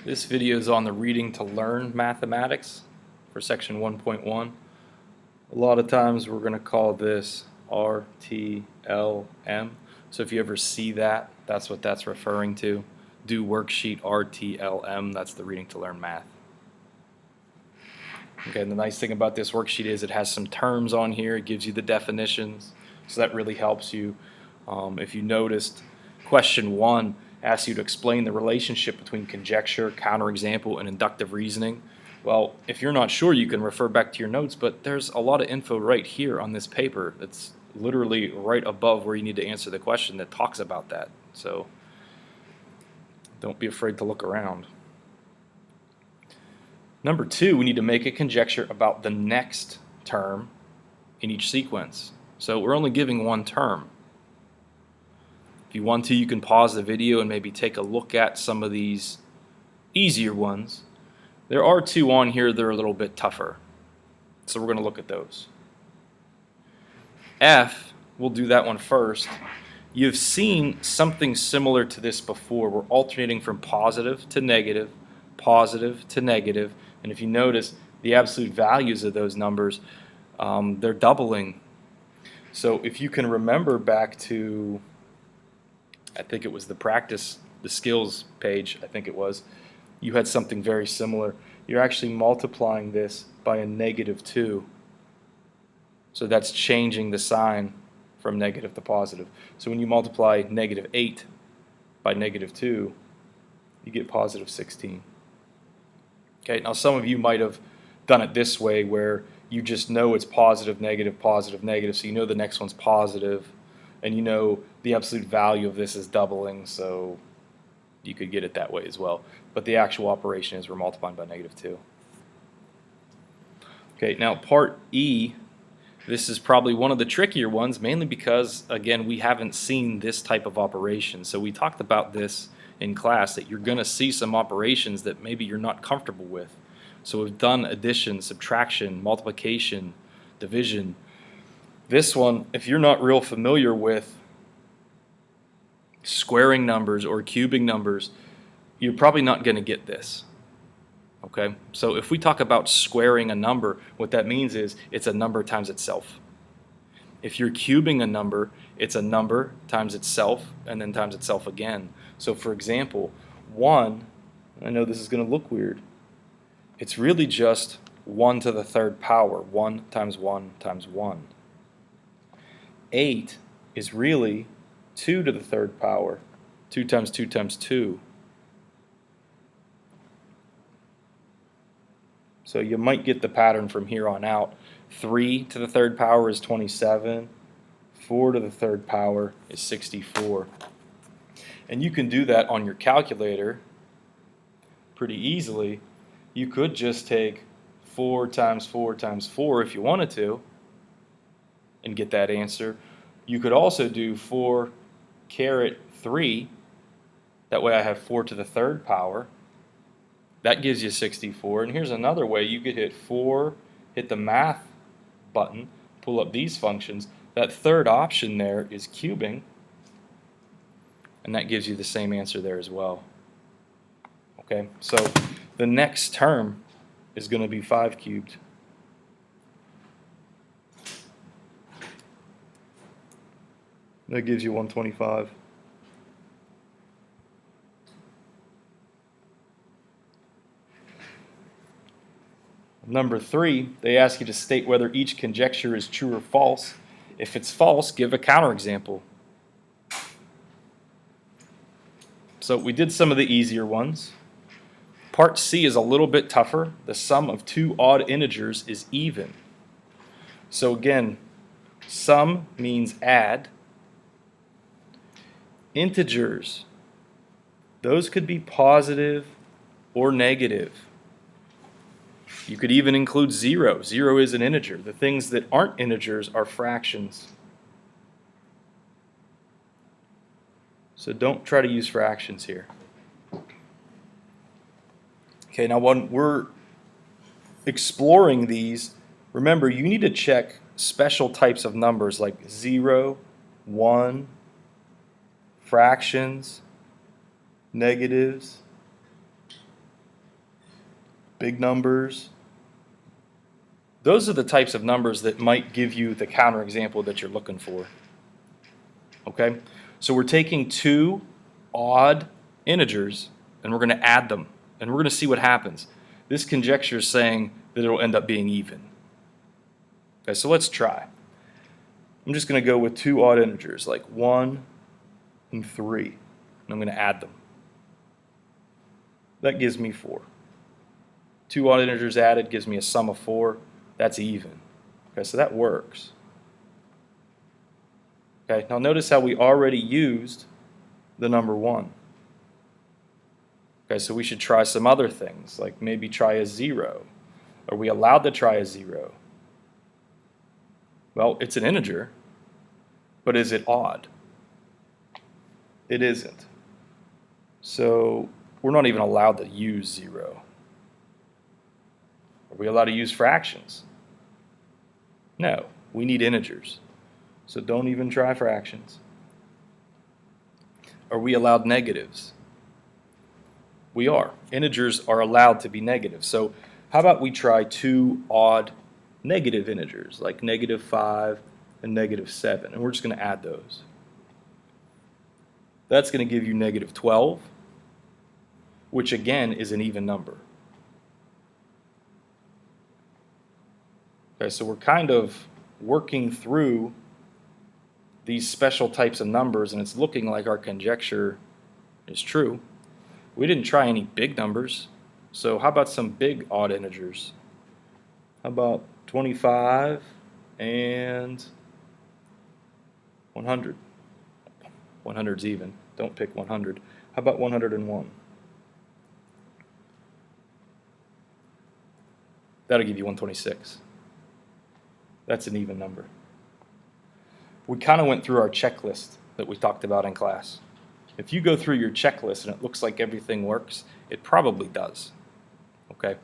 This video is on the reading to learn mathematics for section 1.1. A lot of times we're going to call this RTLM. So if you ever see that, that's what that's referring to. Do worksheet RTLM, that's the reading to learn math. Okay, and the nice thing about this worksheet is it has some terms on here. It gives you the definitions, so that really helps you. If you noticed, question 1 asks you to explain the relationship between conjecture, counterexample, and inductive reasoning. Well, if you're not sure, you can refer back to your notes, but there's a lot of info right here on this paper. It's literally right above where you need to answer the question that talks about that. So don't be afraid to look around. Number 2, we need to make a conjecture about the next term in each sequence. So we're only giving one term. If you want to, you can pause the video and maybe take a look at some of these easier ones. There are 2 on here that are a little bit tougher, so we're going to look at those. F, we'll do that one first. You've seen something similar to this before. We're alternating from positive to negative, and if you notice, the absolute values of those numbers, they're doubling. So if you can remember back to, I think it was the skills page, I think it was, you had something very similar. You're actually multiplying this by a -2. So that's changing the sign from negative to positive. So when you multiply -8 by -2, you get positive 16. Okay, now some of you might have done it this way where you just know it's positive, negative, so you know the next one's positive, and you know the absolute value of this is doubling, so you could get it that way as well. But the actual operation is we're multiplying by -2. Okay, now part E, this is probably one of the trickier ones, mainly because, again, we haven't seen this type of operation. So we talked about this in class, that you're going to see some operations that maybe you're not comfortable with. So we've done addition, subtraction, multiplication, division. This one, if you're not real familiar with squaring numbers or cubing numbers, you're probably not going to get this. Okay, so if we talk about squaring a number, what that means is it's a number times itself. If you're cubing a number, it's a number times itself and then times itself again. So for example, 1, I know this is going to look weird, it's really just 1 to the 3rd power, 1 times 1 times 1. 8 is really 2 to the 3rd power, 2 times 2 times 2. So you might get the pattern from here on out. 3 to the 3rd power is 27. 4 to the 3rd power is 64. And you can do that on your calculator pretty easily. You could just take 4 times 4 times 4 if you wanted to and get that answer. You could also do 4 caret 3. That way I have 4 to the 3rd power. That gives you 64. And here's another way. You could hit 4, hit the math button, pull up these functions. That third option there is cubing, and that gives you the same answer there as well. Okay, so the next term is going to be 5 cubed. That gives you 125. Number 3, they ask you to state whether each conjecture is true or false. If it's false, give a counterexample. So we did some of the easier ones. Part C is a little bit tougher. The sum of 2 odd integers is even. So again, sum means add. Integers, those could be positive or negative. You could even include 0. 0 is an integer. The things that aren't integers are fractions. So don't try to use fractions here. Okay, now when we're exploring these, remember you need to check special types of numbers like 0, 1, fractions, negatives, big numbers. Those are the types of numbers that might give you the counterexample that you're looking for. Okay? So we're taking two odd integers and we're going to add them and we're going to see what happens. This conjecture is saying that it'll end up being even. Okay, so let's try. I'm just going to go with two odd integers like 1 and 3, and I'm going to add them. That gives me 4. Two odd integers added gives me a sum of 4. That's even. Okay, so that works. Okay, now notice how we already used the number 1. Okay, so we should try some other things, like maybe try a 0. Are we allowed to try a 0? Well, it's an integer, but is it odd? It isn't. So we're not even allowed to use 0. Are we allowed to use fractions? No, we need integers. So don't even try fractions. Are we allowed negatives? We are. Integers are allowed to be negative. So how about we try two odd negative integers, like -5 and -7, and we're just going to add those. That's going to give you -12, which again is an even number. Okay, so we're kind of working through these special types of numbers, and it's looking like our conjecture is true. We didn't try any big numbers, so how about some big odd integers? How about 25 and 100? 100's even. Don't pick 100. How about 101? That'll give you 126. That's an even number. We kind of went through our checklist that we talked about in class. If you go through your checklist and it looks like everything works, it probably does. Okay?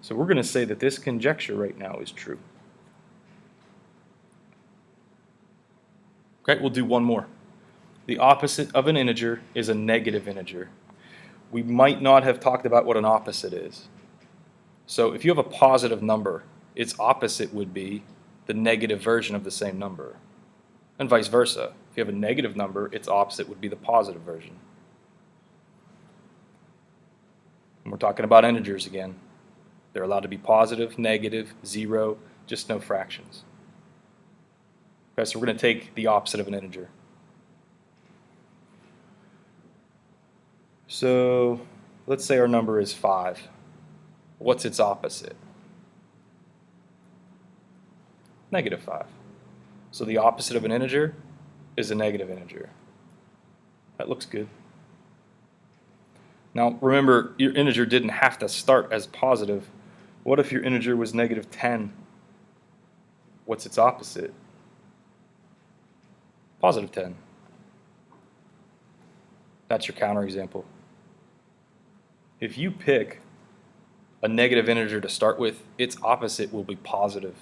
So we're going to say that this conjecture right now is true. Okay, we'll do one more. The opposite of an integer is a negative integer. We might not have talked about what an opposite is. So if you have a positive number, its opposite would be the negative version of the same number. And vice versa. If you have a negative number, its opposite would be the positive version. And we're talking about integers again. They're allowed to be positive, negative, 0, just no fractions. Okay, so we're going to take the opposite of an integer. So let's say our number is 5. What's its opposite? -5. So the opposite of an integer is a negative integer. That looks good. Now remember, your integer didn't have to start as positive. What if your integer was -10? What's its opposite? +10. That's your counterexample. If you pick a negative integer to start with, its opposite will be positive.